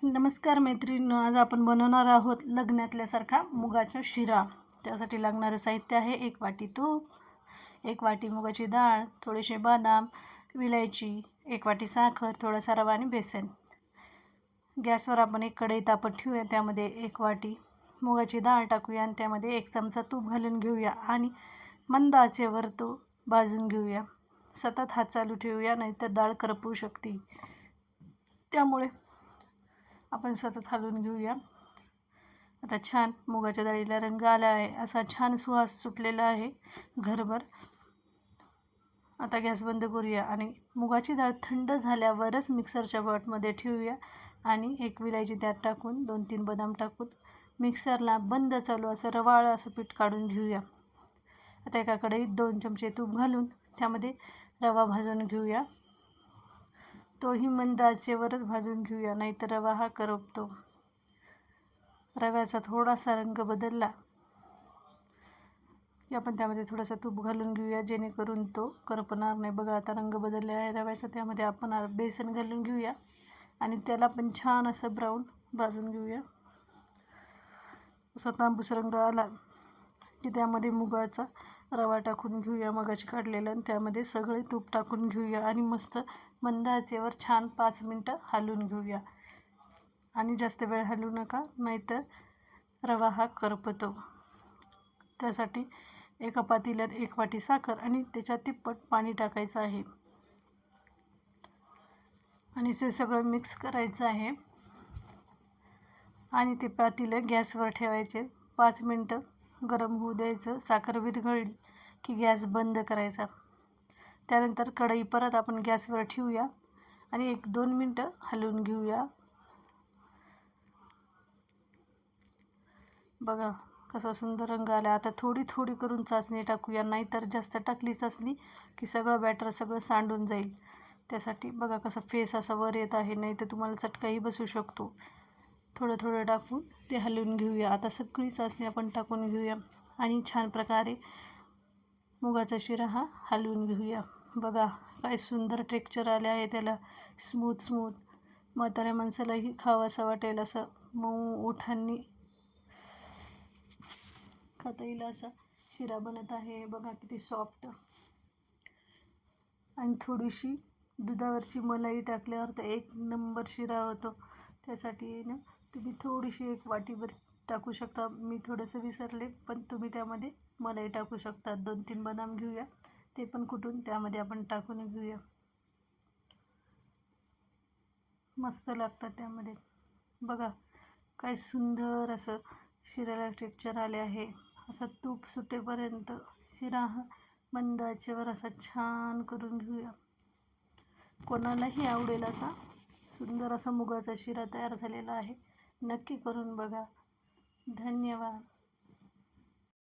नमस्कार मैत्रिणींनो, आज आपण बनवणार आहोत लग्नातल्यासारखा मुगाचा शिरा. त्यासाठी लागणारे साहित्य आहे 1 वाटी तूप, 1 वाटी मुगाची डाळ, थोडेसे बदाम, विलायची, 1 वाटी साखर, थोडासा रवा आणि बेसन. गॅसवर आपण एक कढई तापत ठेवूया. त्यामध्ये 1 वाटी मुगाची डाळ टाकूया आणि त्यामध्ये 1 चमचा तूप घालून घेऊया आणि मंद आचेवर तो भाजून घेऊया. सतत हात चालू ठेवूया, नाहीतर डाळ करपू शकते. त्यामुळे आपण सतत हलवून घेऊया. आता छान मुगाच्या डाळीला रंग आला आहे, असा छान सुवास सुटलेला आहे घरभर. आता गॅस बंद करूया आणि मुगाची डाळ थंड झाल्यावरच मिक्सरच्या पॉटमध्ये ठेवूया आणि 1 विलायची त्यात टाकून 2-3 बदाम टाकून मिक्सरला बंद चालू असं रवाळ असं पीठ काढून घेऊया. आता एका कढईत 2 चमचे तूप घालून त्यामध्ये रवा भाजून घेऊया. तोही मंद आचेवरच भाजून घेऊया, नाहीतर रवा हा करपतो. रव्याचा थोडासा रंग बदलला की आपण त्यामध्ये थोडंसं तूप घालून घेऊया, जेणेकरून तो करपणार नाही. बघा आता रंग बदलला आहे रव्याचा. त्यामध्ये आपण बेसन घालून घेऊया आणि त्याला पण छान असं ब्राऊन भाजून घेऊया. असा तांबूस रंग आला की त्यामध्ये मुगाचा रवा टाकून घेऊया मगाशी काढलेला आणि त्यामध्ये सगळे तूप टाकून घेऊया आणि मस्त मंद आचेवर छान 5 मिनटं हलवून घेऊया. आणि जास्त वेळ हलवू नका, नाहीतर रवा हा करपतो. त्यासाठी एका पातेल्यात 1 वाटी साखर आणि त्याच्या तिप्पट पाणी टाकायचं आहे आणि ते सगळं मिक्स करायचं आहे आणि ते पातेलं गॅसवर ठेवायचे. 5 मिनटं गरम होऊ द्यायचं. साखर विरघळली की गॅस बंद करायचा. त्यानंतर कढई परत आपण गॅसवर ठेवूया आणि 1-2 मिनटं हलवून घेऊया. बघा कसा सुंदर रंग आला. आता थोडी थोडी करून चासणी टाकूया, नाहीतर जास्त टाकली चासणी की सगळं बॅटर सगळं सांडून जाईल. त्यासाठी बघा कसा फेस असा वर येत आहे, नाही तर तुम्हाला चटकाही बसू शकतो. थोडं थोडं टाकून ते हलवून घेऊया. आता सगळी चासणी आपण टाकून घेऊया आणि छान प्रकारे मुगाचा शिरा हा हलवून घेऊया. बघा काय सुंदर टेक्स्चर आले आहे त्याला, स्मूथ. म्हाताऱ्या माणसालाही खावासा वाटेल असं मऊ ओठांनी खाता येईल असा शिरा बनत आहे. बघा किती सॉफ्ट आणि थोडीशी दुधावरची मलाई टाकल्यावर तर 1 नंबर शिरा होतो. त्यासाठी ना तुम्ही थोडीशी 1 वाटीभर टाकू शकता. मी थोडंसं विसरले, पण तुम्ही त्यामध्ये मलाई टाकू शकता. 2-3 बदाम घेऊया, ते पण कुटून त्यामध्ये आपण टाकून घेऊया. मस्त लागतात त्यामध्ये. बघा काय सुंदर असं शिऱ्याला टेक्स्चर आले आहे. असं तूप सुटेपर्यंत शिरा हा मंद आचेवर असा छान करून घेऊया. कोणालाही आवडेल असा सुंदर असा मुगाचा शिरा तयार झालेला आहे. नक्की करून बघा. धन्यवाद.